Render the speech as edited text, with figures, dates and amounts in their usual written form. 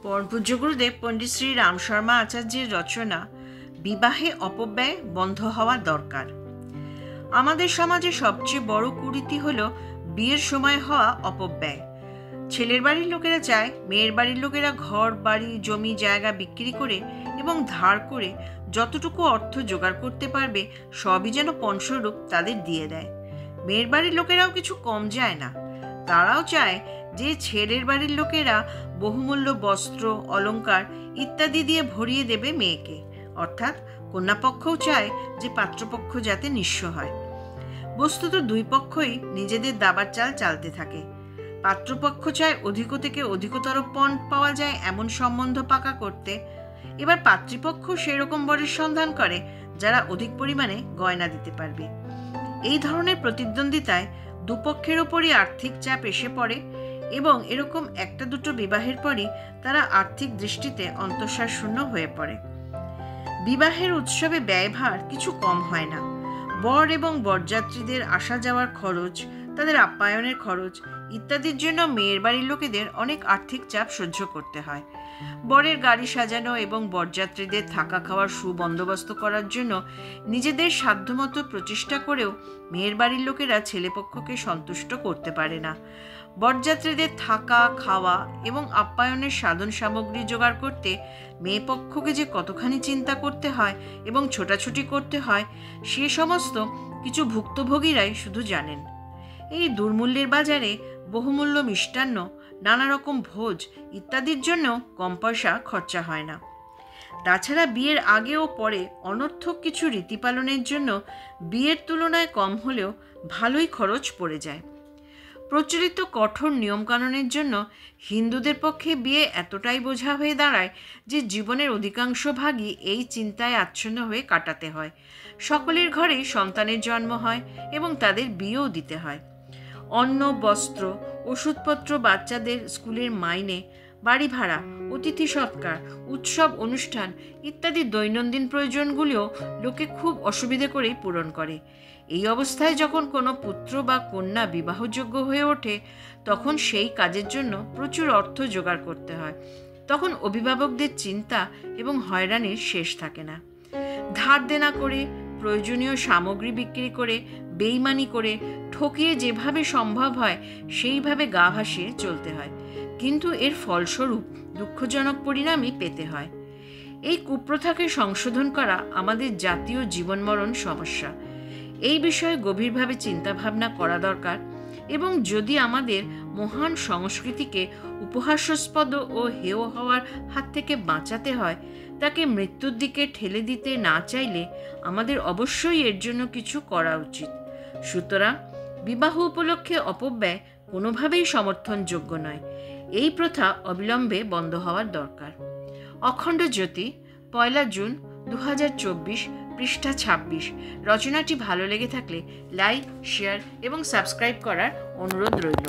পরমপূজ্য গুরুদেব পণ্ডিত শ্রী রাম শর্মা আচার্যের রচনা বিবাহে অপব্যয় বন্ধ হওয়া দরকার। আমাদের সমাজে সবচেয়ে বড় কুরীতি হলো বিয়ের সময় হওয়া অপব্যয়। ছেলের বাড়ির লোকেরা চায় মেয়ের বাড়ির লোকেরা ঘর বাড়ি জমি জায়গা বিক্রি করে এবং ধার করে যতটুকু অর্থ জোগাড় করতে পারবে সবই যেন পণস্বরূপ তাদের দিয়ে দেয়। মেয়ের বাড়ির লোকেরাও কিছু কম যায় না। তারাও চায় যে ছেলের বাড়ির লোকেরা বহুমূল্য বস্ত্র অলংকার ইত্যাদি দিয়ে ভরিয়ে দেবে মেয়েকে, অর্থাৎ কন্যাপক্ষও চায় যে পাত্রপক্ষ যাতে নিঃস্ব হয়। বস্তুত দুই পক্ষই নিজেদের দাবার চাল চালতে থাকে। পাত্রপক্ষ চায় অধিক থেকে অধিকতর পণ পাওয়া যায় এমন সম্বন্ধ পাকা করতে। এবার পাত্রীপক্ষ সেরকম বরের সন্ধান করে যারা অধিক পরিমাণে গয়না দিতে পারবে। এই ধরনের প্রতিদ্বন্দ্বিতায় দুপক্ষের ওপরই আর্থিক চাপ এসে পড়ে এবং এরকম একটা দুটো বিবাহের পরই তারা আর্থিক দৃষ্টিতে অন্তঃসার শূন্য হয়ে পড়ে। বিবাহের উৎসবে ব্যয়ভার কিছু কম হয় না। বর এবং বরযাত্রীদের আসা যাওয়ার খরচ, তাদের আপ্যায়নের খরচ ইত্যাদির জন্য মেয়ের বাড়ির লোকেদের অনেক আর্থিক চাপ সহ্য করতে হয়। বরের গাড়ি সাজানো এবং বরযাত্রীদের থাকা খাওয়ার সুবন্দোবস্ত করার জন্য নিজেদের সাধ্যমতো প্রচেষ্টা করেও মেয়ের বাড়ির লোকেরা ছেলেপক্ষকে সন্তুষ্ট করতে পারে না। বরযাত্রীদের থাকা খাওয়া এবং আপ্যায়নের সাধন সামগ্রী জোগাড় করতে মেয়ে পক্ষকে যে কতখানি চিন্তা করতে হয় এবং ছোটাছুটি করতে হয় সে সমস্ত কিছু ভুক্তভোগীরাই শুধু জানেন। এই দুর্মূল্যের বাজারে বহুমূল্য মিষ্টান্ন, নানা রকম ভোজ ইত্যাদির জন্য কম পয়সা খরচা হয় না। তাছাড়া বিয়ের আগে ও পরে অনর্থক কিছু রীতি পালনের জন্য বিয়ের তুলনায় কম হলেও ভালোই খরচ পড়ে যায়। প্রচলিত কঠোর নিয়মকানুনের জন্য হিন্দুদের পক্ষে বিয়ে এতটাই বোঝা হয়ে দাঁড়ায় যে জীবনের অধিকাংশ ভাগই এই চিন্তায় আচ্ছন্ন হয়ে কাটাতে হয়। সকলের ঘরেই সন্তানের জন্ম হয় এবং তাদের বিয়েও দিতে হয়। অন্ন বস্ত্র ওষুধপত্র, বাচ্চাদের স্কুলের মাইনে, বাড়ি ভাড়া, অতিথি সৎকার, উৎসব অনুষ্ঠান ইত্যাদি দৈনন্দিন প্রয়োজনগুলিও লোকে খুব অসুবিধে করেই পূরণ করে। এই অবস্থায় যখন কোনো পুত্র বা কন্যা বিবাহযোগ্য হয়ে ওঠে তখন সেই কাজের জন্য প্রচুর অর্থ জোগাড় করতে হয়। তখন অভিভাবকদের চিন্তা এবং হয়রানির শেষ থাকে না। ধার দেনা করে, প্রয়োজনীয় সামগ্রী বিক্রি করে, বেইমানি করে, ঠকিয়ে যেভাবে সম্ভব হয় সেইভাবে গা ভাসিয়ে চলতে হয়, কিন্তু এর ফলস্বরূপ দুঃখজনক পরিণামই পেতে হয়। এই কুপ্রথাকে সংশোধন করা আমাদের জাতীয় জীবনমরণ সমস্যা। এই বিষয়ে গভীরভাবে চিন্তাভাবনা করা দরকার এবং যদি আমাদের মহান সংস্কৃতিকে উপহাস্যস্পদ ও হেয় হওয়ার হাত থেকে বাঁচাতে হয়, তাকে মৃত্যুর দিকে ঠেলে দিতে না চাইলে আমাদের অবশ্যই এর জন্য কিছু করা উচিত। সুতরাং বিবাহ উপলক্ষে অপব্যয় কোনোভাবেই সমর্থনযোগ্য নয়। এই প্রথা অবিলম্বে বন্ধ হওয়ার দরকার। অখণ্ড জ্যোতি, 1 জুন 2024, পৃষ্ঠা 26। রচনাটি ভালো লেগে থাকলে লাইক, শেয়ার এবং সাবস্ক্রাইব করার অনুরোধ রইল।